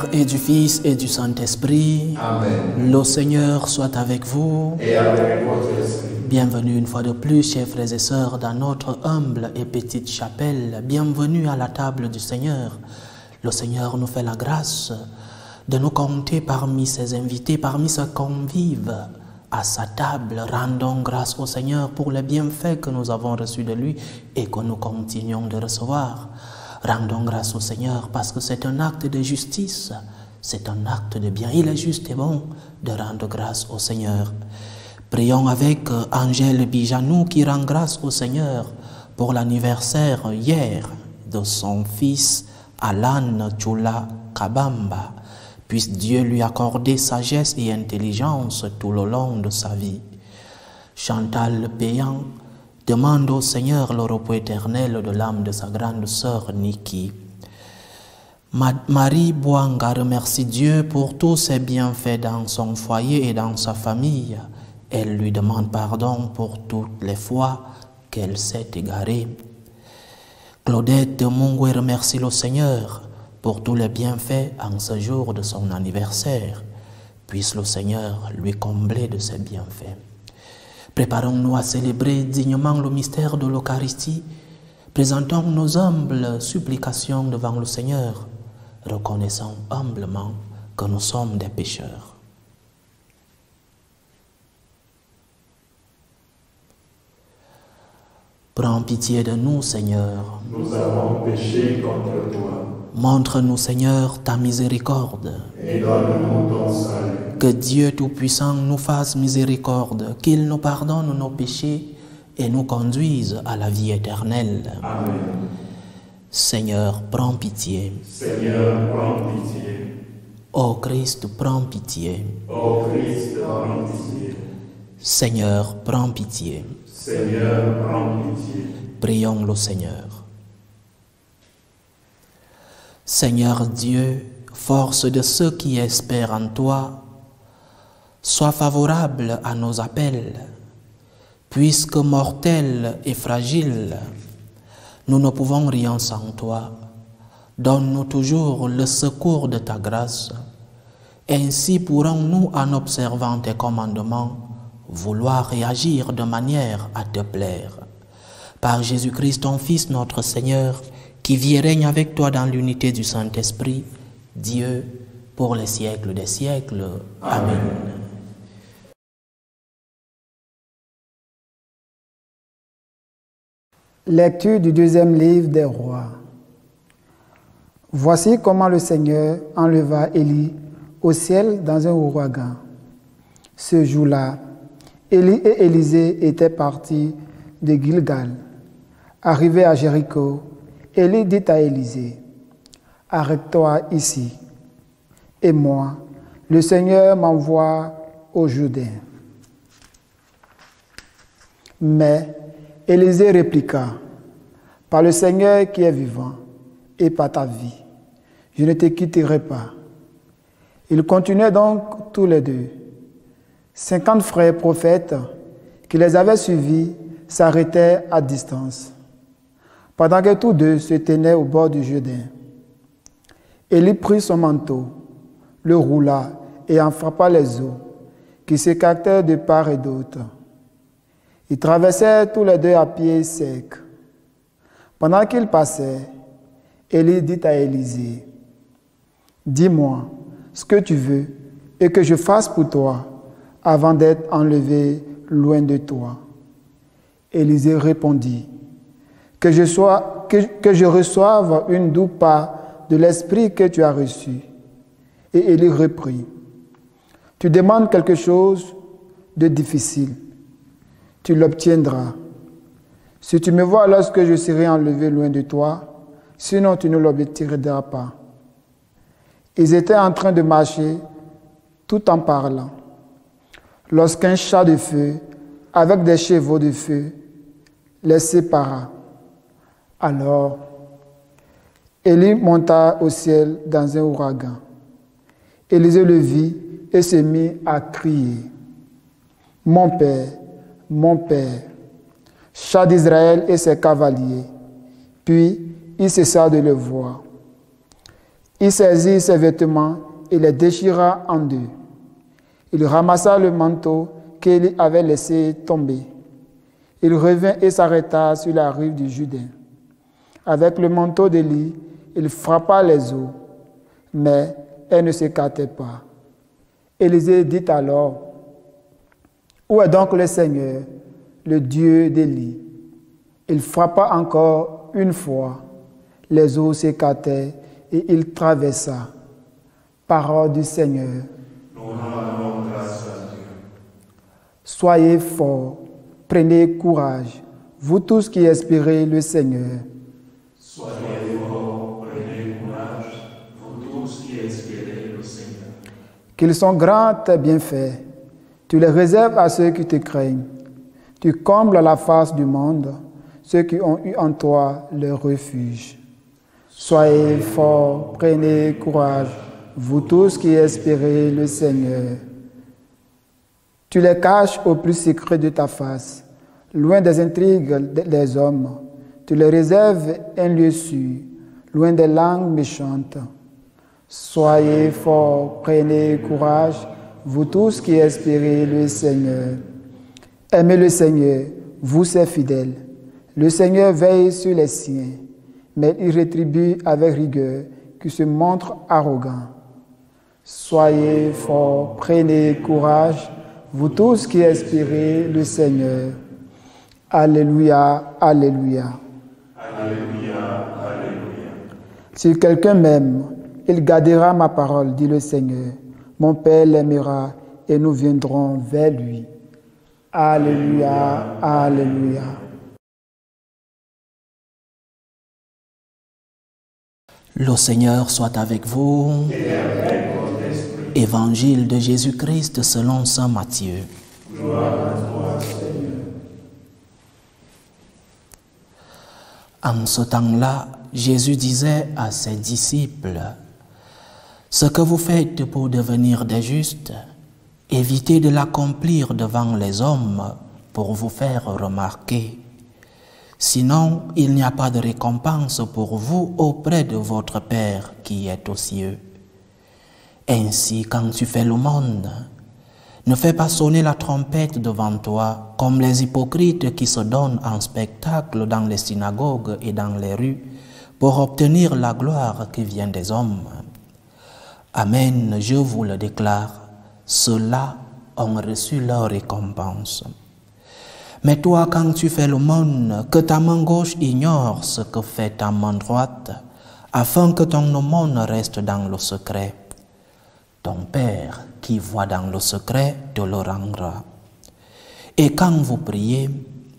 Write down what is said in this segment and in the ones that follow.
Père et du Fils et du Saint-Esprit. Amen. Le Seigneur soit avec vous. Et avec votre esprit. Bienvenue une fois de plus, chers frères et sœurs, dans notre humble et petite chapelle. Bienvenue à la table du Seigneur. Le Seigneur nous fait la grâce de nous compter parmi ses invités, parmi ses convives à sa table. Rendons grâce au Seigneur pour les bienfaits que nous avons reçus de lui et que nous continuons de recevoir. Rendons grâce au Seigneur parce que c'est un acte de justice, c'est un acte de bien. Il est juste et bon de rendre grâce au Seigneur. Prions avec Angèle Bijanou qui rend grâce au Seigneur pour l'anniversaire hier de son fils Alan Chula Kabamba. Puisse Dieu lui accorder sagesse et intelligence tout le long de sa vie. Chantal Payan demande au Seigneur le repos éternel de l'âme de sa grande sœur Niki. Marie Bouanga remercie Dieu pour tous ses bienfaits dans son foyer et dans sa famille. Elle lui demande pardon pour toutes les fois qu'elle s'est égarée. Claudette de Mungwe remercie le Seigneur pour tous les bienfaits en ce jour de son anniversaire. Puisse le Seigneur lui combler de ses bienfaits. Préparons-nous à célébrer dignement le mystère de l'Eucharistie. Présentons nos humbles supplications devant le Seigneur. Reconnaissons humblement que nous sommes des pécheurs. Prends pitié de nous, Seigneur. Nous avons péché contre toi. Montre-nous, Seigneur, ta miséricorde. Et donne-nous ton salut. Que Dieu Tout-Puissant nous fasse miséricorde, qu'il nous pardonne nos péchés et nous conduise à la vie éternelle. Amen. Seigneur, prends pitié. Seigneur, prends pitié. Ô Christ, prends pitié. Ô Christ, prends pitié. Seigneur, prends pitié. Seigneur, prends pitié. Prions le Seigneur. Seigneur Dieu, force de ceux qui espèrent en toi, sois favorable à nos appels, puisque mortels et fragiles, nous ne pouvons rien sans toi. Donne-nous toujours le secours de ta grâce. Ainsi pourrons-nous, en observant tes commandements, vouloir et agir de manière à te plaire. Par Jésus-Christ, ton Fils, notre Seigneur, qui vit et règne avec toi dans l'unité du Saint-Esprit, Dieu, pour les siècles des siècles. Amen. Lecture du deuxième livre des rois. Voici comment le Seigneur enleva Élie au ciel dans un ouragan. Ce jour-là, Élie et Élisée étaient partis de Gilgal. Arrivés à Jéricho, Élie dit à Élisée, « Arrête-toi ici, et moi, le Seigneur m'envoie au Jourdain. » Mais Élisée répliqua, « Par le Seigneur qui est vivant, et par ta vie, je ne te quitterai pas. » Ils continuaient donc tous les deux. 50 frères prophètes qui les avaient suivis s'arrêtaient à distance, pendant que tous deux se tenaient au bord du Jourdain. Élie prit son manteau, le roula et en frappa les eaux, qui s'écartaient de part et d'autre. Ils traversaient tous les deux à pied sec. Pendant qu'ils passaient, Élie dit à Élisée, « Dis-moi ce que tu veux et que je fasse pour toi avant d'être enlevé loin de toi. » Élisée répondit, « Que je reçoive une douce part de l'esprit que tu as reçu. » Et Élie reprit, « Tu demandes quelque chose de difficile. Tu l'obtiendras. Si tu me vois lorsque je serai enlevé loin de toi, sinon tu ne l'obtiendras pas. » Ils étaient en train de marcher tout en parlant, lorsqu'un char de feu, avec des chevaux de feu, les sépara. Alors, Élie monta au ciel dans un ouragan. Élisée le vit et se mit à crier, « Mon Père, char d'Israël et ses cavaliers. » Puis il cessa de le voir. Il saisit ses vêtements et les déchira en deux. Il ramassa le manteau qu'Élie avait laissé tomber. Il revint et s'arrêta sur la rive du Jourdain. Avec le manteau d'Élie, il frappa les eaux, mais elles ne s'écartaient pas. Élisée dit alors, « Où est donc le Seigneur, le Dieu d'Élie ?» Il frappa encore une fois, les eaux s'écartaient et il traversa. Parole du Seigneur. Nous rendons grâce à Dieu. Soyez forts, prenez courage, vous tous qui espérez le Seigneur. Soyez forts, prenez courage, vous tous qui espérez le Seigneur. Qu'ils sont grands tes bienfaits, tu les réserves à ceux qui te craignent. Tu combles la face du monde, ceux qui ont eu en toi leur refuge. Soyez forts, prenez courage, vous tous qui espérez le Seigneur. Tu les caches au plus secret de ta face, loin des intrigues des hommes. Tu les réserves un lieu sûr, loin des langues méchantes. Soyez forts, prenez courage, vous tous qui espérez le Seigneur. Aimez le Seigneur, vous ses fidèles. Le Seigneur veille sur les siens, mais il rétribue avec rigueur qui se montre arrogant. Soyez forts, prenez courage, vous tous qui espérez le Seigneur. Alléluia, alléluia. Alléluia, alléluia. Si quelqu'un m'aime, il gardera ma parole, dit le Seigneur. Mon Père l'aimera et nous viendrons vers lui. Alléluia, alléluia. Le Seigneur soit avec vous. Évangile de Jésus-Christ selon saint Matthieu. Gloire à toi, Seigneur. En ce temps-là, Jésus disait à ses disciples, « Ce que vous faites pour devenir des justes, évitez de l'accomplir devant les hommes pour vous faire remarquer. Sinon, il n'y a pas de récompense pour vous auprès de votre Père qui est aux cieux. Ainsi, quand tu fais l'aumône, ne fais pas sonner la trompette devant toi comme les hypocrites qui se donnent en spectacle dans les synagogues et dans les rues pour obtenir la gloire qui vient des hommes. Amen, je vous le déclare, ceux-là ont reçu leur récompense. Mais toi, quand tu fais l'aumône, que ta main gauche ignore ce que fait ta main droite, afin que ton aumône reste dans le secret. Ton Père, qui voit dans le secret, te le rendra. Et quand vous priez,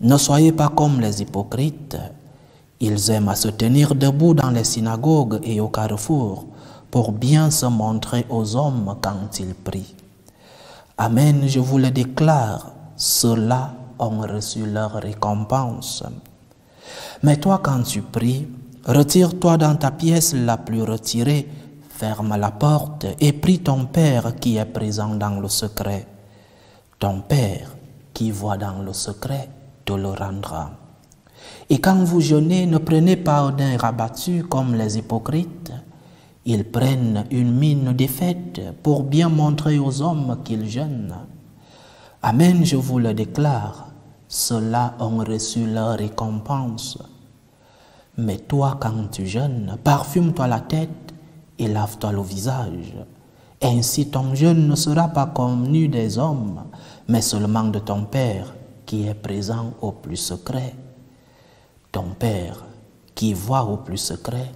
ne soyez pas comme les hypocrites. Ils aiment à se tenir debout dans les synagogues et au carrefour pour bien se montrer aux hommes quand ils prient. Amen, je vous le déclare, ceux-là ont reçu leur récompense. Mais toi, quand tu pries, retire-toi dans ta pièce la plus retirée, ferme la porte et prie ton Père qui est présent dans le secret. Ton Père qui voit dans le secret te le rendra. Et quand vous jeûnez, ne prenez pas un air abattu comme les hypocrites. Ils prennent une mine défaite pour bien montrer aux hommes qu'ils jeûnent. Amen, je vous le déclare, ceux-là ont reçu leur récompense. Mais toi, quand tu jeûnes, parfume-toi la tête et lave-toi le visage. Ainsi ton jeûne ne sera pas connu des hommes, mais seulement de ton Père qui est présent au plus secret. Ton Père qui voit au plus secret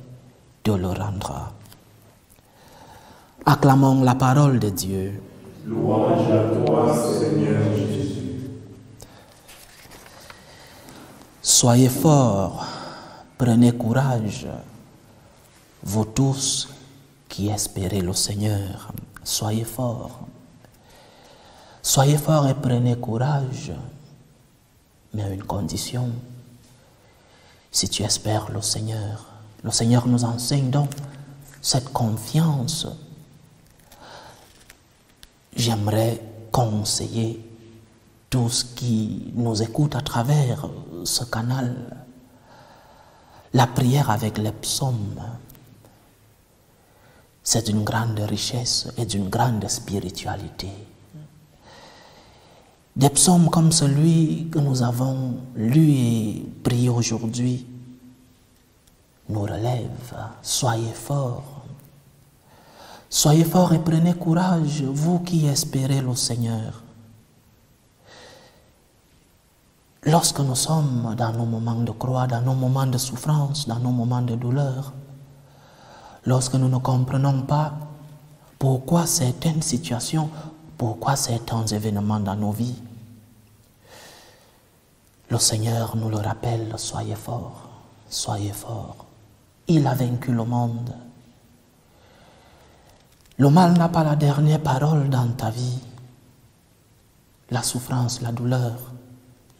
te le rendra. Acclamons la parole de Dieu. Louange à toi, Seigneur Jésus. Soyez forts, prenez courage, vous tous qui espérez le Seigneur. Soyez forts. Soyez forts et prenez courage, mais à une condition. Si tu espères le Seigneur nous enseigne donc cette confiance. J'aimerais conseiller tous qui nous écoutent à travers ce canal, la prière avec les psaumes. C'est d'une grande richesse et d'une grande spiritualité. Des psaumes comme celui que nous avons lu et prié aujourd'hui nous relèvent. Soyez forts. Soyez forts et prenez courage, vous qui espérez le Seigneur. Lorsque nous sommes dans nos moments de croix, dans nos moments de souffrance, dans nos moments de douleur, lorsque nous ne comprenons pas pourquoi certaines situations, pourquoi certains événements dans nos vies, le Seigneur nous le rappelle, soyez forts, soyez forts. Il a vaincu le monde. Le mal n'a pas la dernière parole dans ta vie. La souffrance, la douleur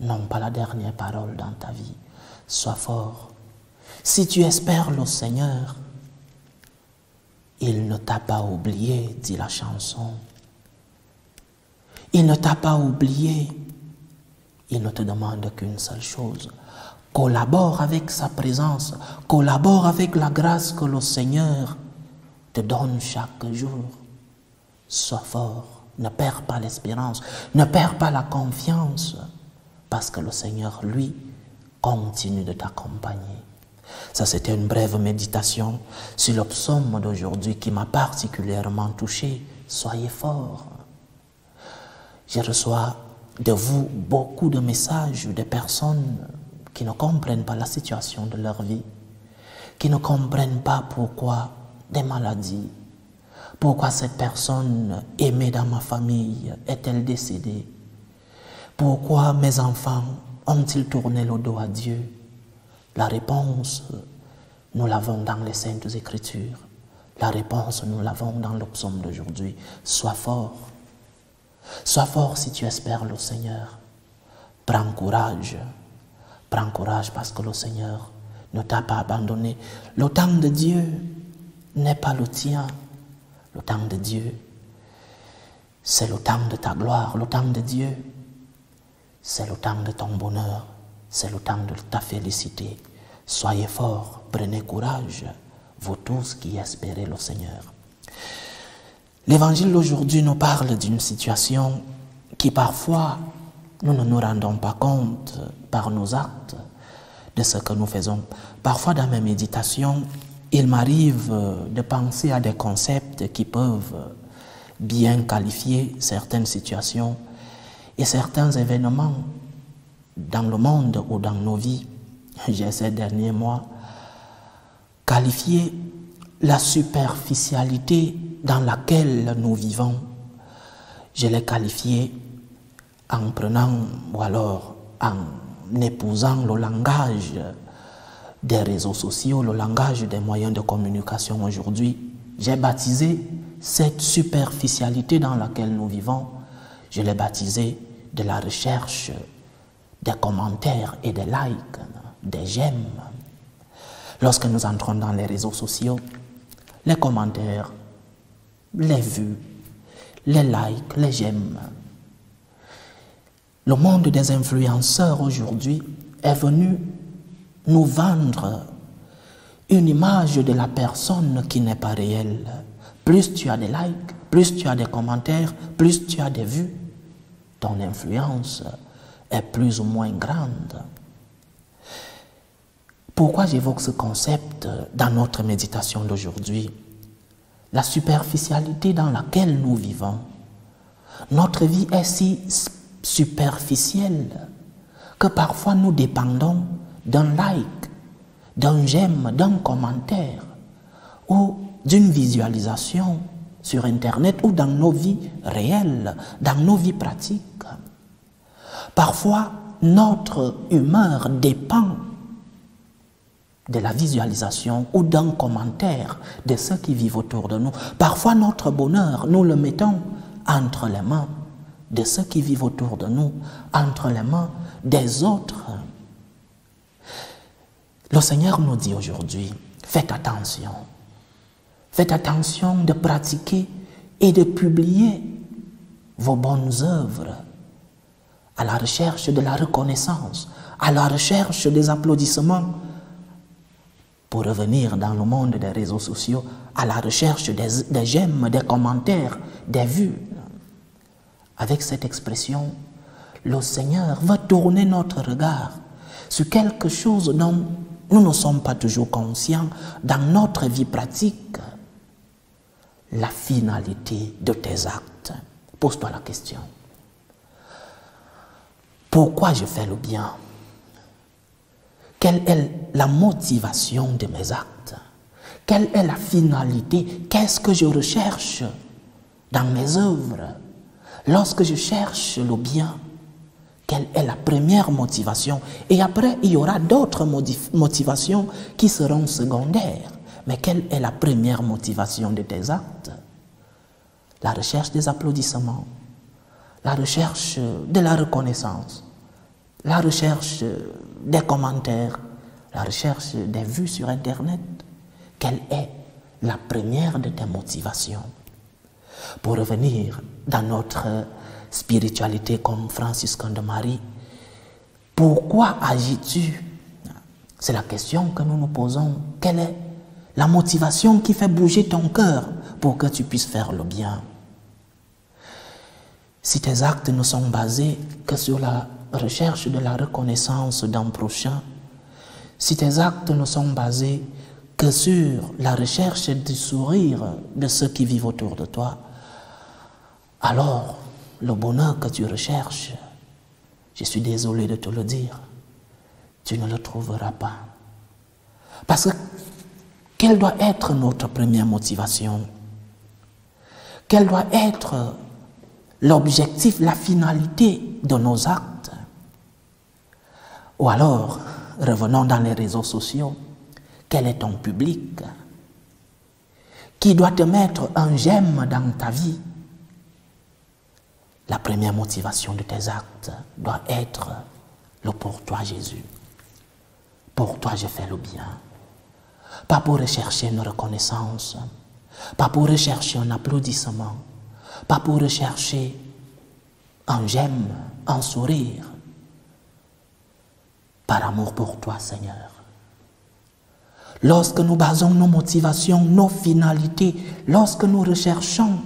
n'ont pas la dernière parole dans ta vie. Sois fort. Si tu espères le Seigneur, il ne t'a pas oublié, dit la chanson. Il ne t'a pas oublié. Il ne te demande qu'une seule chose. Collabore avec sa présence. Collabore avec la grâce que le Seigneur te donne chaque jour. Sois fort. Ne perds pas l'espérance. Ne perds pas la confiance. Parce que le Seigneur, lui, continue de t'accompagner. Ça, c'était une brève méditation sur le psaume d'aujourd'hui qui m'a particulièrement touché. Soyez forts. Je reçois de vous beaucoup de messages de personnes qui ne comprennent pas la situation de leur vie, qui ne comprennent pas pourquoi des maladies, pourquoi cette personne aimée dans ma famille est-elle décédée, pourquoi mes enfants ont-ils tourné le dos à Dieu. La réponse, nous l'avons dans les Saintes Écritures. La réponse, nous l'avons dans le psaume d'aujourd'hui. Sois fort. Sois fort si tu espères le Seigneur. Prends courage. Prends courage parce que le Seigneur ne t'a pas abandonné. Le temps de Dieu n'est pas le tien. Le temps de Dieu, c'est le temps de ta gloire. Le temps de Dieu, c'est le temps de ton bonheur. C'est le temps de ta félicité. Soyez forts, prenez courage, vous tous qui espérez le Seigneur. L'évangile d'aujourd'hui nous parle d'une situation qui parfois nous ne nous rendons pas compte par nos actes de ce que nous faisons. Parfois dans mes méditations, il m'arrive de penser à des concepts qui peuvent bien qualifier certaines situations et certains événements dans le monde ou dans nos vies. J'ai ces derniers mois qualifié la superficialité dans laquelle nous vivons. Je l'ai qualifié en prenant ou alors en épousant le langage des réseaux sociaux, le langage des moyens de communication aujourd'hui. J'ai baptisé cette superficialité dans laquelle nous vivons, je l'ai baptisé de la recherche des commentaires et des likes, des j'aime. Lorsque nous entrons dans les réseaux sociaux, les commentaires, les vues, les likes, les j'aime. Le monde des influenceurs aujourd'hui est venu nous vendre une image de la personne qui n'est pas réelle. Plus tu as des likes, plus tu as des commentaires, plus tu as des vues, ton influence est plus ou moins grande. Pourquoi j'évoque ce concept dans notre méditation d'aujourd'hui? La superficialité dans laquelle nous vivons. Notre vie est si superficielle que parfois nous dépendons d'un like, d'un j'aime, d'un commentaire ou d'une visualisation sur Internet ou dans nos vies réelles, dans nos vies pratiques. Parfois, notre humeur dépend de la visualisation ou d'un commentaire de ceux qui vivent autour de nous. Parfois, notre bonheur, nous le mettons entre les mains de ceux qui vivent autour de nous, entre les mains des autres. Le Seigneur nous dit aujourd'hui, faites attention. Faites attention de pratiquer et de publier vos bonnes œuvres à la recherche de la reconnaissance, à la recherche des applaudissements, pour revenir dans le monde des réseaux sociaux à la recherche des j'aime, des commentaires, des vues. Avec cette expression, le Seigneur veut tourner notre regard sur quelque chose dont nous ne sommes pas toujours conscients dans notre vie pratique. La finalité de tes actes. Pose-toi la question. Pourquoi je fais le bien? Quelle est la motivation de mes actes? Quelle est la finalité? Qu'est-ce que je recherche dans mes œuvres? Lorsque je cherche le bien, quelle est la première motivation? Et après, il y aura d'autres motivations qui seront secondaires. Mais quelle est la première motivation de tes actes? La recherche des applaudissements, la recherche de la reconnaissance, la recherche des commentaires, la recherche des vues sur Internet. Quelle est la première de tes motivations? Pour revenir dans notre spiritualité comme franciscain de Marie, pourquoi agis-tu? C'est la question que nous nous posons. Quelle est la motivation qui fait bouger ton cœur pour que tu puisses faire le bien? Si tes actes ne sont basés que sur la recherche de la reconnaissance d'un prochain, si tes actes ne sont basés que sur la recherche du sourire de ceux qui vivent autour de toi, alors le bonheur que tu recherches, je suis désolé de te le dire, tu ne le trouveras pas. Parce que quelle doit être notre première motivation? Quel doit être l'objectif, la finalité de nos actes? Ou alors, revenons dans les réseaux sociaux, quel est ton public? Qui doit te mettre un j'aime dans ta vie? La première motivation de tes actes doit être le pour toi Jésus. Pour toi je fais le bien. Pas pour rechercher une reconnaissance, pas pour rechercher un applaudissement, pas pour rechercher un j'aime, un sourire. Par amour pour toi, Seigneur. Lorsque nous basons nos motivations, nos finalités, lorsque nous recherchons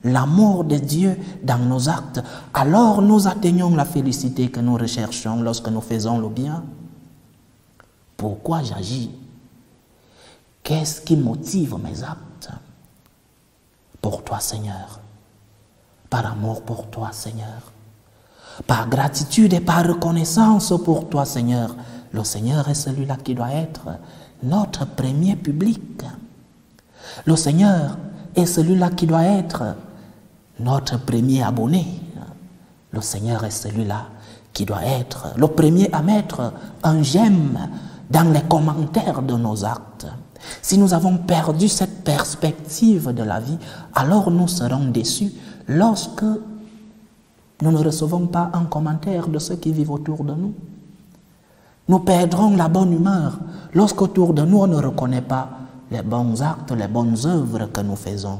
l'amour de Dieu dans nos actes, alors nous atteignons la félicité que nous recherchons lorsque nous faisons le bien. Pourquoi j'agis? Qu'est-ce qui motive mes actes? Pour toi, Seigneur. Par amour pour toi, Seigneur. Par gratitude et par reconnaissance pour toi, Seigneur. Le Seigneur est celui-là qui doit être notre premier public. Le Seigneur est celui-là qui doit être notre premier abonné. Le Seigneur est celui-là qui doit être le premier à mettre un j'aime dans les commentaires de nos actes. Si nous avons perdu cette perspective de la vie, alors nous serons déçus lorsque nous ne recevons pas un commentaire de ceux qui vivent autour de nous. Nous perdrons la bonne humeur lorsqu'autour de nous on ne reconnaît pas les bons actes, les bonnes œuvres que nous faisons.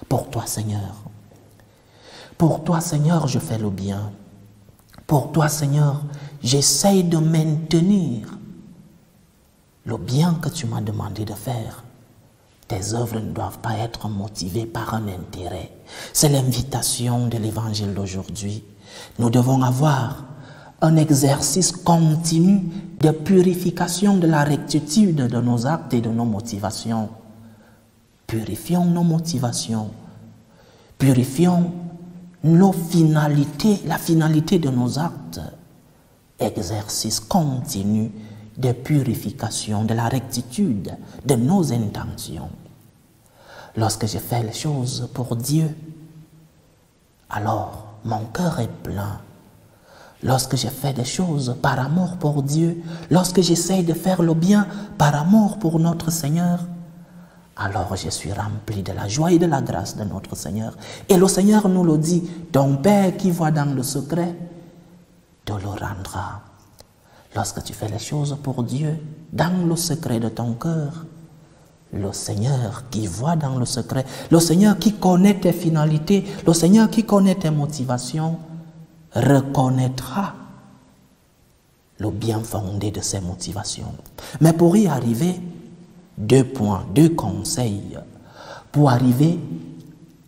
Pour toi, Seigneur. Pour toi, Seigneur, je fais le bien. Pour toi, Seigneur, j'essaye de maintenir le bien que tu m'as demandé de faire. Tes œuvres ne doivent pas être motivées par un intérêt. C'est l'invitation de l'évangile d'aujourd'hui. Nous devons avoir un exercice continu de purification de la rectitude de nos actes et de nos motivations. Purifions nos motivations. Purifions nos finalités, la finalité de nos actes. Exercice continu de purification de la rectitude de nos intentions. Lorsque je fais les choses pour Dieu, alors mon cœur est plein. Lorsque je fais des choses par amour pour Dieu, lorsque j'essaie de faire le bien par amour pour notre Seigneur, alors je suis rempli de la joie et de la grâce de notre Seigneur. Et le Seigneur nous le dit, ton Père qui voit dans le secret, te le rendra. Lorsque tu fais les choses pour Dieu, dans le secret de ton cœur, le Seigneur qui voit dans le secret, le Seigneur qui connaît tes finalités, le Seigneur qui connaît tes motivations, reconnaîtra le bien fondé de ses motivations. Mais pour y arriver, 2 points, 2 conseils pour arriver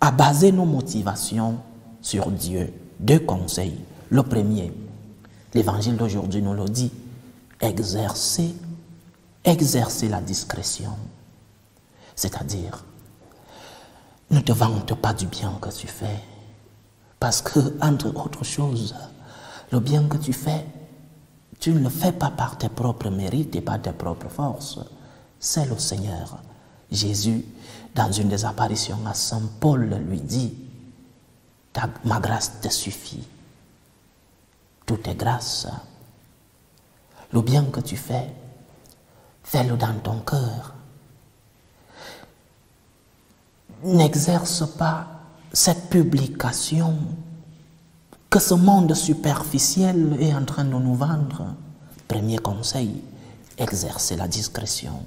à baser nos motivations sur Dieu. 2 conseils. Le premier, l'évangile d'aujourd'hui nous le dit, exercer la discrétion. C'est-à-dire, ne te vante pas du bien que tu fais. Parce que, entre autres choses, le bien que tu fais, tu ne le fais pas par tes propres mérites et par tes propres forces. C'est le Seigneur. Jésus, dans une des apparitions à Saint Paul, lui dit, ma grâce te suffit. Tout est grâce. Le bien que tu fais, fais-le dans ton cœur. N'exerce pas cette publication que ce monde superficiel est en train de nous vendre. Premier conseil, exercer la discrétion.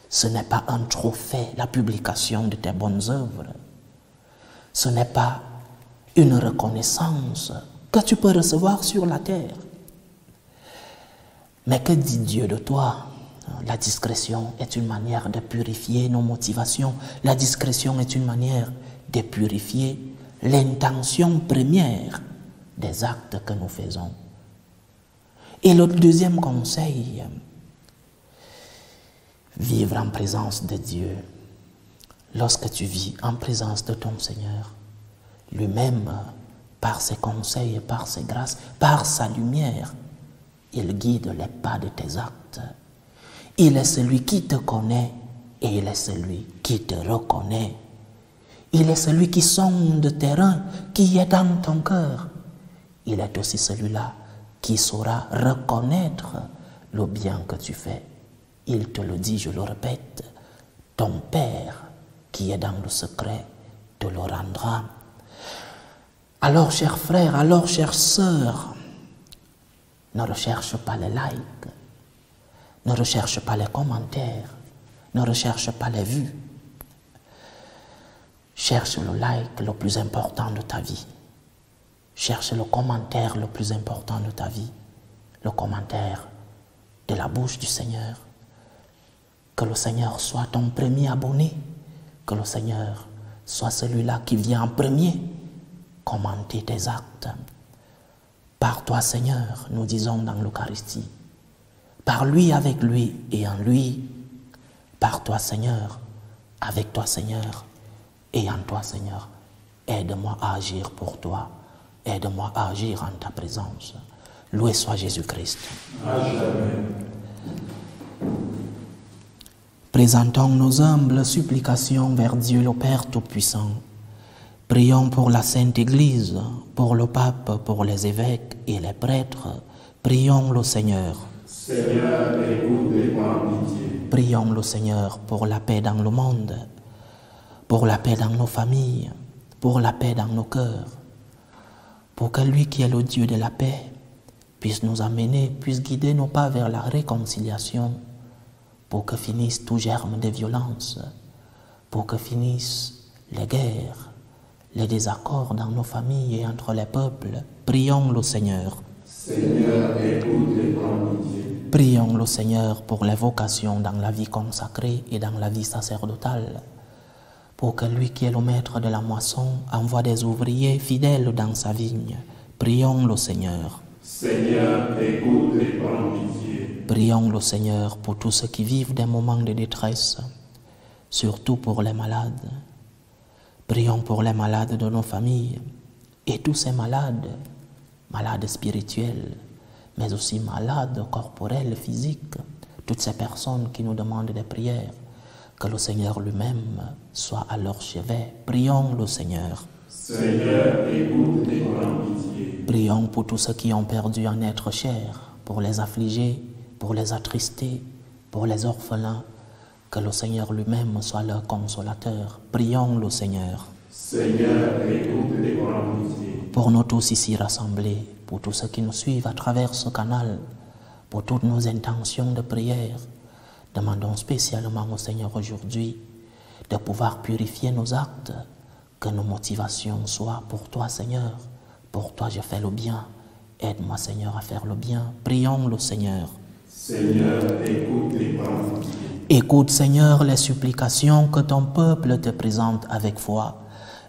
Ce n'est pas un trophée, la publication de tes bonnes œuvres. Ce n'est pas une reconnaissance que tu peux recevoir sur la terre. Mais que dit Dieu de toi? La discrétion est une manière de purifier nos motivations. La discrétion est une manière de purifier l'intention première des actes que nous faisons. Et le deuxième conseil, vivre en présence de Dieu. Lorsque tu vis en présence de ton Seigneur, lui-même, par ses conseils, par ses grâces, par sa lumière, il guide les pas de tes actes. Il est celui qui te connaît et il est celui qui te reconnaît. Il est celui qui sonde tes reins, qui est dans ton cœur. Il est aussi celui-là qui saura reconnaître le bien que tu fais. Il te le dit, je le répète, ton Père qui est dans le secret te le rendra. Alors, chers frères, alors, chères sœurs, ne recherche pas les likes, ne recherche pas les commentaires, ne recherche pas les vues. Cherche le like le plus important de ta vie. Cherche le commentaire le plus important de ta vie. Le commentaire de la bouche du Seigneur. Que le Seigneur soit ton premier abonné. Que le Seigneur soit celui-là qui vient en premier commenter tes actes. Par toi, Seigneur, nous disons dans l'Eucharistie. Par lui, avec lui et en lui. Par toi, Seigneur, avec toi, Seigneur, et en toi, Seigneur. Aide-moi à agir pour toi. Aide-moi à agir en ta présence. Loué soit Jésus-Christ. Présentons nos humbles supplications vers Dieu le Père Tout-Puissant. Prions pour la Sainte Église, pour le Pape, pour les évêques et les prêtres. Prions le Seigneur. Seigneur, écoute et prends pitié. Prions le Seigneur pour la paix dans le monde, pour la paix dans nos familles, pour la paix dans nos cœurs, pour que lui qui est le Dieu de la paix puisse nous amener, puisse guider nos pas vers la réconciliation, pour que finisse tout germe de violence, pour que finissent les guerres, les désaccords dans nos familles et entre les peuples. Prions le Seigneur. Seigneur, écoute et prends pitié. Prions le Seigneur pour les vocations dans la vie consacrée et dans la vie sacerdotale, pour que lui qui est le maître de la moisson envoie des ouvriers fidèles dans sa vigne. Prions le Seigneur. Seigneur, écoute et prends pitié. Prions le Seigneur pour tous ceux qui vivent des moments de détresse, surtout pour les malades. Prions pour les malades de nos familles et tous ces malades, malades spirituels, mais aussi malades corporels, physiques, toutes ces personnes qui nous demandent des prières, que le Seigneur lui-même soit à leur chevet. Prions le Seigneur. Seigneur, écoute et prends pitié. Prions pour tous ceux qui ont perdu un être cher, pour les affligés, pour les attristés, pour les orphelins, que le Seigneur lui-même soit leur consolateur. Prions le Seigneur. Seigneur, écoute et prends pitié. Pour nous tous ici rassemblés, pour tous ceux qui nous suivent à travers ce canal, pour toutes nos intentions de prière, demandons spécialement au Seigneur aujourd'hui de pouvoir purifier nos actes, que nos motivations soient pour toi, Seigneur. Pour toi, je fais le bien. Aide-moi, Seigneur, à faire le bien. Prions le Seigneur. Seigneur, écoute les paroles. Écoute, Seigneur, les supplications que ton peuple te présente avec foi.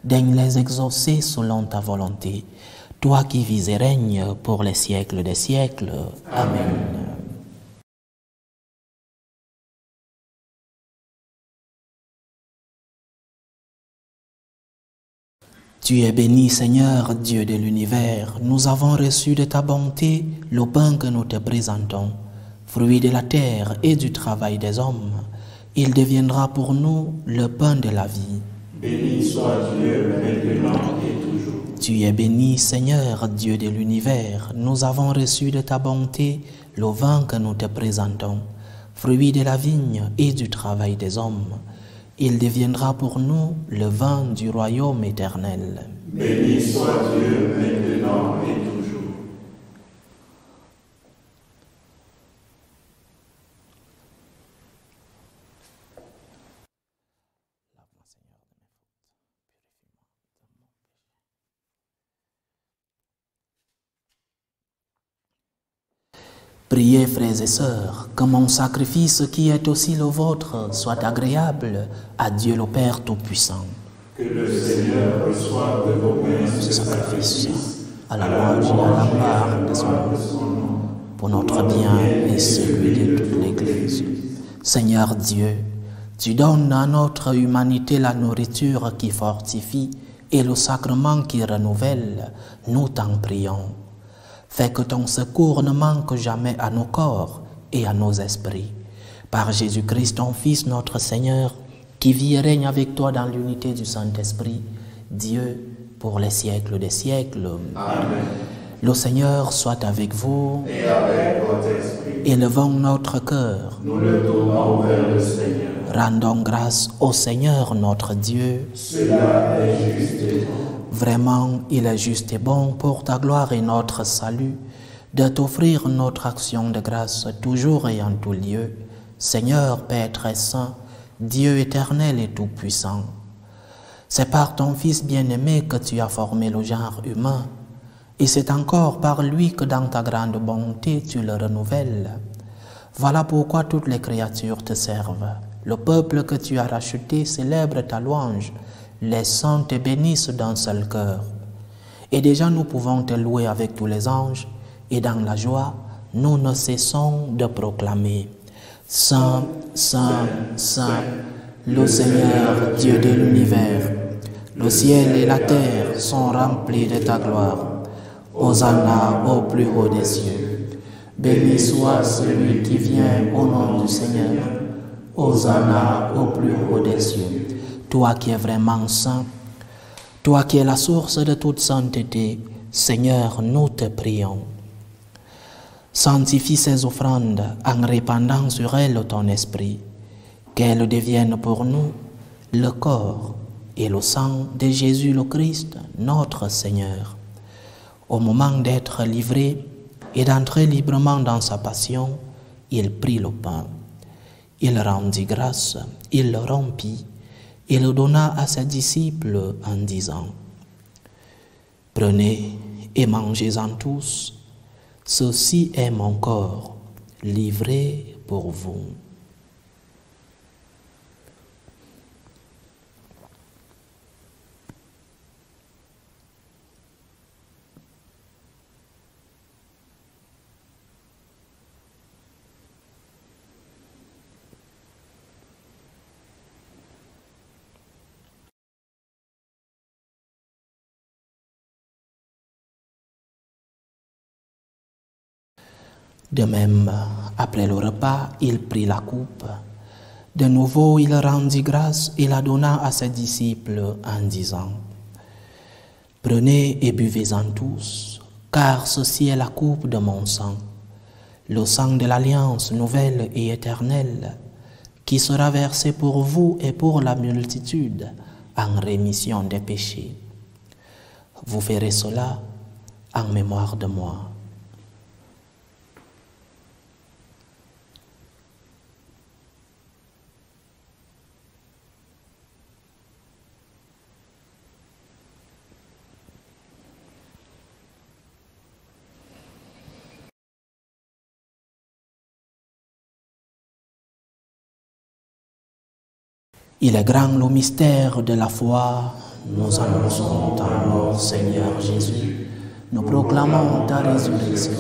Daigne les exaucer selon ta volonté. Toi qui vis et règnes pour les siècles des siècles. Amen. Tu es béni, Seigneur, Dieu de l'univers. Nous avons reçu de ta bonté le pain que nous te présentons, fruit de la terre et du travail des hommes. Il deviendra pour nous le pain de la vie. Béni soit Dieu, maintenant et toujours. Tu es béni, Seigneur, Dieu de l'univers. Nous avons reçu de ta bonté le vin que nous te présentons, fruit de la vigne et du travail des hommes. Il deviendra pour nous le vin du royaume éternel. Béni soit Dieu, maintenant et toujours. Priez, frères et sœurs, que mon sacrifice qui est aussi le vôtre soit agréable à Dieu le Père Tout-Puissant. Que le Seigneur reçoive de vos mains ce Sacrifice sacrifice à la louange et à la gloire de son nom, pour notre bien et celui de toute l'Église. Seigneur Dieu, tu donnes à notre humanité la nourriture qui fortifie et le sacrement qui renouvelle. Nous t'en prions. Fais que ton secours ne manque jamais à nos corps et à nos esprits. Par Jésus-Christ, ton Fils, notre Seigneur, qui vit et règne avec toi dans l'unité du Saint-Esprit, Dieu, pour les siècles des siècles. Amen. Le Seigneur soit avec vous. Et avec votre esprit, Élevons notre cœur. nous le tournons vers le Seigneur. Rendons grâce au Seigneur notre Dieu. Cela est juste et bon. Vraiment, il est juste et bon pour ta gloire et notre salut de t'offrir notre action de grâce toujours et en tout lieu. Seigneur, Père très saint, Dieu éternel et tout-puissant. C'est par ton Fils bien-aimé que tu as formé le genre humain, et c'est encore par lui que dans ta grande bonté tu le renouvelles. Voilà pourquoi toutes les créatures te servent. Le peuple que tu as racheté célèbre ta louange. Les saints te bénissent d'un seul cœur. Et déjà nous pouvons te louer avec tous les anges, et dans la joie, nous ne cessons de proclamer Saint, Saint, Saint, le Seigneur, Dieu de l'univers. Le ciel et la terre sont remplis de ta gloire. Hosanna au plus haut des cieux. Béni soit celui qui vient au nom du Seigneur. Hosanna au plus haut des cieux. Toi qui es vraiment saint, toi qui es la source de toute sainteté, Seigneur, nous te prions. Sanctifie ces offrandes en répandant sur elles ton esprit, qu'elles deviennent pour nous le corps et le sang de Jésus le Christ, notre Seigneur. Au moment d'être livré et d'entrer librement dans sa passion, il prit le pain. Il rendit grâce, il le rompit, et le donna à ses disciples en disant « Prenez et mangez-en tous, ceci est mon corps, livré pour vous. » De même, après le repas, il prit la coupe. De nouveau, il rendit grâce et la donna à ses disciples en disant « Prenez et buvez-en tous, car ceci est la coupe de mon sang, le sang de l'alliance nouvelle et éternelle, qui sera versé pour vous et pour la multitude en rémission des péchés. Vous ferez cela en mémoire de moi. » Il est grand le mystère de la foi. Nous annonçons ta mort, Seigneur Jésus. Nous proclamons ta résurrection.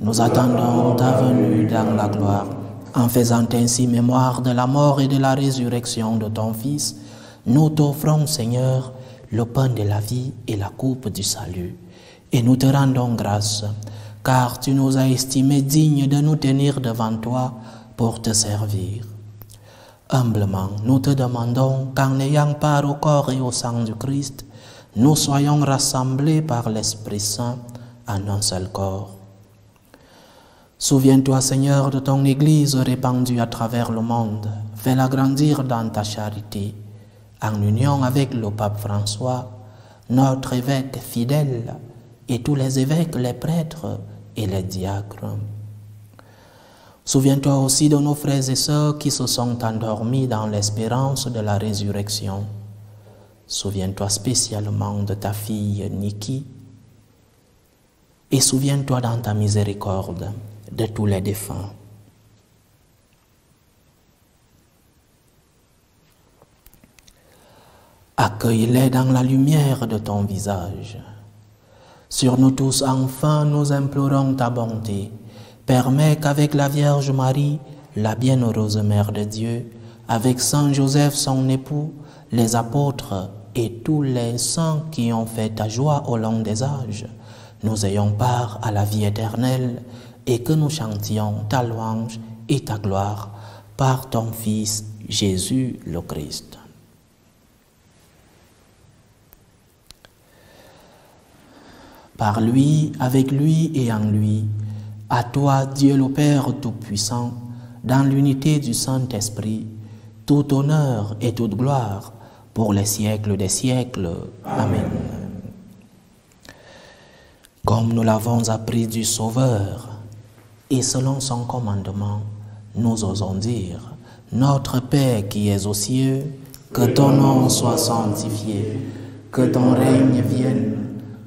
Nous attendons ta venue dans la gloire. En faisant ainsi mémoire de la mort et de la résurrection de ton Fils, nous t'offrons, Seigneur, le pain de la vie et la coupe du salut. Et nous te rendons grâce, car tu nous as estimés dignes de nous tenir devant toi pour te servir. Humblement, nous te demandons qu'en ayant part au corps et au sang du Christ, nous soyons rassemblés par l'Esprit Saint en un seul corps. Souviens-toi, Seigneur, de ton Église répandue à travers le monde. Fais-la grandir dans ta charité, en union avec le pape François, notre évêque fidèle, et tous les évêques, les prêtres et les diacres. Souviens-toi aussi de nos frères et sœurs qui se sont endormis dans l'espérance de la résurrection. Souviens-toi spécialement de ta fille Niki, et souviens-toi dans ta miséricorde de tous les défunts. Accueille-les dans la lumière de ton visage. Sur nous tous, enfin, nous implorons ta bonté. Permets qu'avec la Vierge Marie, la bienheureuse Mère de Dieu, avec Saint Joseph, son époux, les apôtres et tous les saints qui ont fait ta joie au long des âges, nous ayons part à la vie éternelle et que nous chantions ta louange et ta gloire par ton Fils Jésus le Christ. Par lui, avec lui et en lui, à toi, Dieu le Père Tout-Puissant, dans l'unité du Saint-Esprit, tout honneur et toute gloire pour les siècles des siècles. Amen. Comme nous l'avons appris du Sauveur, et selon son commandement, nous osons dire, Notre Père qui es aux cieux, que ton nom soit sanctifié, que ton règne vienne,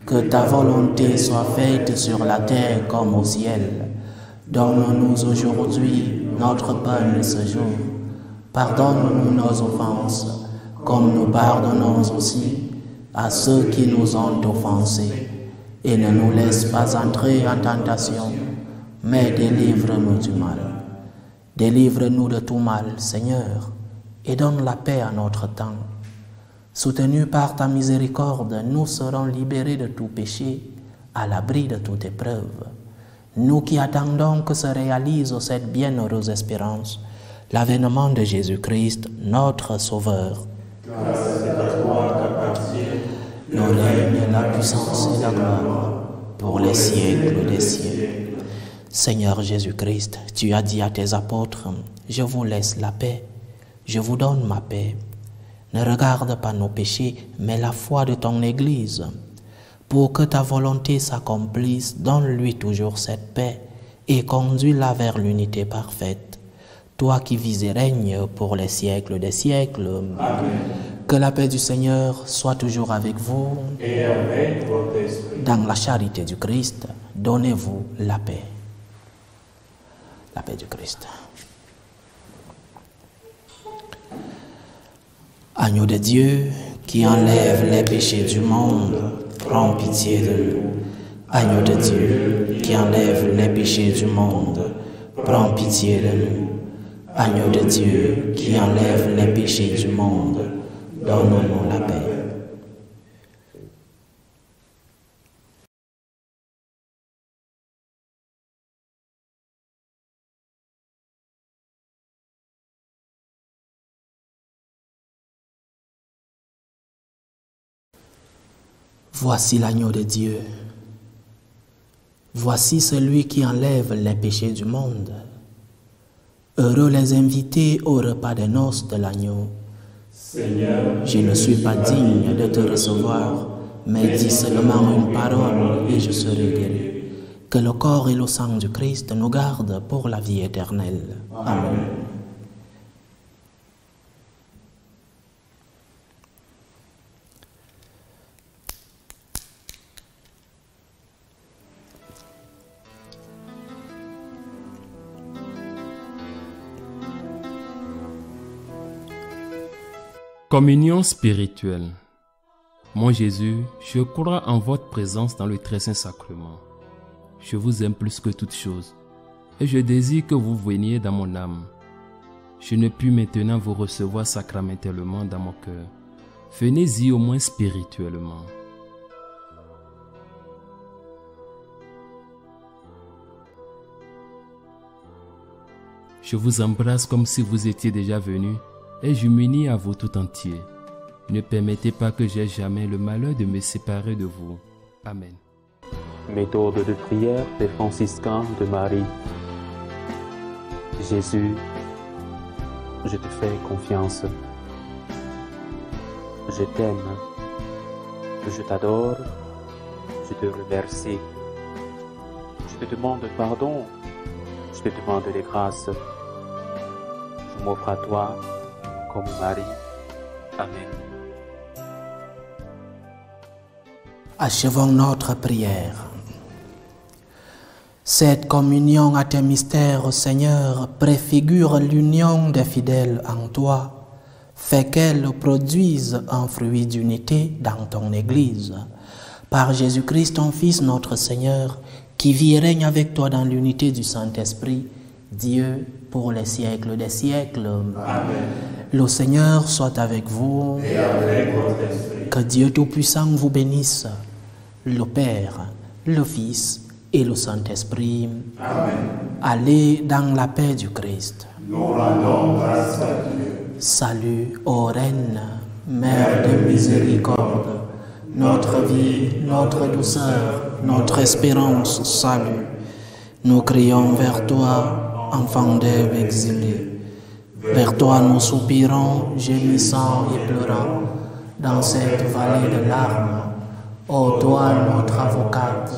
que ta volonté soit faite sur la terre comme au ciel. Donne-nous aujourd'hui notre pain de ce jour. Pardonne-nous nos offenses, comme nous pardonnons aussi à ceux qui nous ont offensés. Et ne nous laisse pas entrer en tentation, mais délivre-nous du mal. Délivre-nous de tout mal, Seigneur, et donne la paix à notre temps. Soutenus par ta miséricorde, nous serons libérés de tout péché, à l'abri de toute épreuve. Nous qui attendons que se réalise cette bienheureuse espérance, l'avènement de Jésus-Christ, notre Sauveur. Grâce à toi qu'appartient le règne, la puissance et la gloire, pour les siècles des siècles. Seigneur Jésus-Christ, tu as dit à tes apôtres, « Je vous laisse la paix, je vous donne ma paix. » Ne regarde pas nos péchés, mais la foi de ton Église. Pour que ta volonté s'accomplisse, donne-lui toujours cette paix et conduis-la vers l'unité parfaite. Toi qui vis et règnes pour les siècles des siècles. Amen. Que la paix du Seigneur soit toujours avec vous. Et avec votre esprit. Dans la charité du Christ, donnez-vous la paix. La paix du Christ. Agneau de Dieu, qui enlève les péchés du monde, prends pitié de nous. Agneau de Dieu, qui enlève les péchés du monde, prends pitié de nous. Agneau de Dieu, qui enlève les péchés du monde, donne-nous la paix. Voici l'agneau de Dieu. Voici celui qui enlève les péchés du monde. Heureux les invités au repas des noces de l'agneau. Seigneur, je ne suis pas digne de te recevoir, mais dis seulement une parole et je serai guéri. Que le corps et le sang du Christ nous gardent pour la vie éternelle. Amen. Communion spirituelle. Mon Jésus, je crois en votre présence dans le très saint sacrement. Je vous aime plus que toute chose et je désire que vous veniez dans mon âme. Je ne puis maintenant vous recevoir sacramentellement dans mon cœur. Venez-y au moins spirituellement. Je vous embrasse comme si vous étiez déjà venu et je m'unis à vous tout entier. Ne permettez pas que j'aie jamais le malheur de me séparer de vous. Amen. Méthode de prière des franciscains de Marie. Jésus, je te fais confiance. Je t'aime. Je t'adore. Je te remercie. Je te demande pardon. Je te demande des grâces. Je m'offre à toi comme Marie. Amen. Achevons notre prière. Cette communion à tes mystères, Seigneur, préfigure l'union des fidèles en toi. Fais qu'elle produise un fruit d'unité dans ton Église. Par Jésus-Christ, ton Fils, notre Seigneur, qui vit et règne avec toi dans l'unité du Saint-Esprit, Dieu, pour les siècles des siècles. Amen. Le Seigneur soit avec vous. Et avec votre esprit. Que Dieu Tout-Puissant vous bénisse, le Père, le Fils et le Saint-Esprit. Amen. Allez dans la paix du Christ. Nous rendons grâce à Dieu. Salut, ô Reine, Mère de miséricorde, notre vie, notre douceur, notre espérance, salut. Nous crions vers toi, enfant d'Ève exilée. Vers toi nous soupirons, gémissant et pleurant, dans cette vallée de larmes. Ô toi, notre avocate,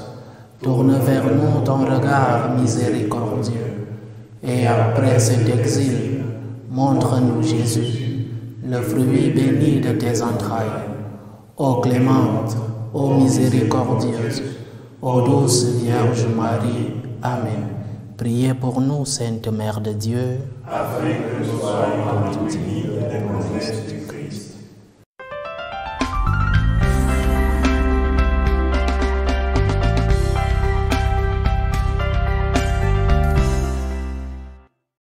tourne vers nous ton regard miséricordieux. Et après cet exil, montre-nous Jésus, le fruit béni de tes entrailles. Ô clémente, ô miséricordieuse, ô douce Vierge Marie. Amen. Priez pour nous, Sainte Mère de Dieu, Afin que nous soyons unis de promesses